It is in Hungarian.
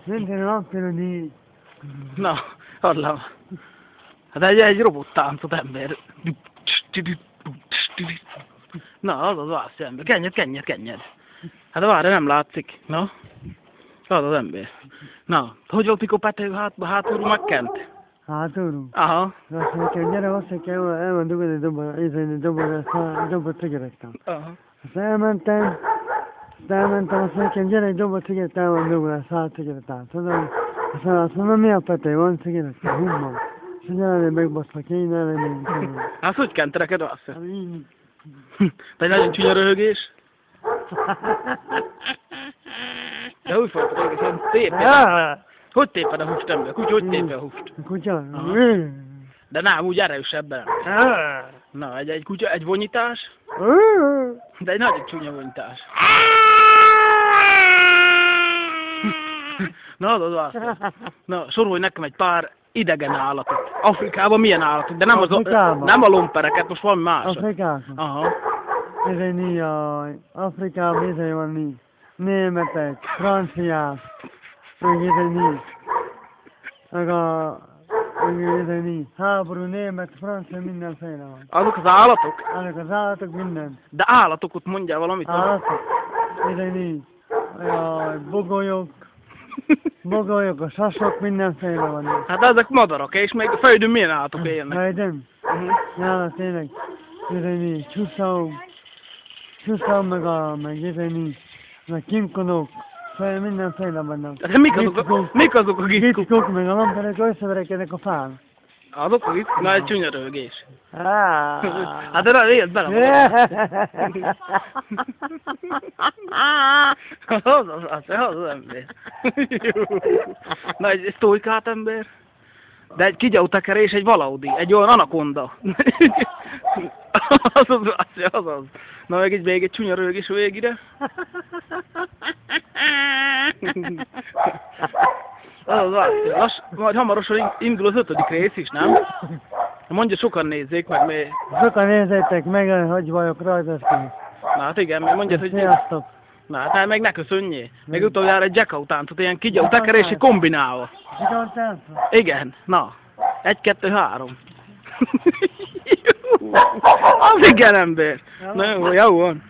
Mentre notte di... Na, hallom. Hát egy robottáncot ember. Na, az az vász ember. Kenjed. Hát várj, nem látszik. Na, az az ember. Na, hogy volt, mikor Pető hátulról megkent? Hátulról? Aha. Azt mondja, gyere, azt kell, elment dugod egy dobot cigarettát. Aha. Azt elmentem, azt mondja, gyere, egy dobot cigarettát, elment dugod egy 100 cigarettát. Azt mondom, mi a Pető, van cigaretta? Humma. És gyere, megbaszlak én, elmenni. Hát hogy kent neked azt? De egy nagyon csúnya röhögés. De úgy folyt röhögés, hogy téped. Hogy téped a húst ember? Hogy téped a húst? A kutya? De nem, úgy erősebben. Na, egy kutya, egy vonyítás. De egy nagyon csúnya vonyítás. Na, az. Na, sorolj nekem egy pár idegen állatot. Afrikában milyen állatot? De nem a lompereket, most valami más. Afrikában? Aha. Afrikában van németek, franciák, meg háború, német, francia, mindenféle van. Azok az állatok? Azok az állatok, minden. De állatok, ott mondjál valamit. Állatok? Bogolyok, a sasok, mindenféle van. Hát ezek madarak, és még a földön milyen állatok élnek? Földön? Nála tényleg, csúszó, meg kimkonók, mindenféle vannak. De mik azok a gitkuk? Gitkuk, meg a lamperek összeverekednek a fán. Azok a gitkuk? Na, egy csúnya röhögés. Hát de élt bele. Az ember. Na, egy sztolykát ember. De egy kigyautekerés, egy valaudi, egy olyan anakonda. Az. Na, meg még egy csúnya röhögés végére. Az. Majd hamarosan indul az 5. rész is, nem? Mondja, sokan nézzék meg, mert... Sokan nézzétek meg, hogy vagyok rajtasztani. Na hát igen, mert mondjad, hogy... Sziasztok! Na hát meg ne köszönjél. Meg utoljára egy Jackout táncot, ilyen kigyautekerési kombinálva. Igen, na. 1, 2, 3. Az igen, ember. Na jó van.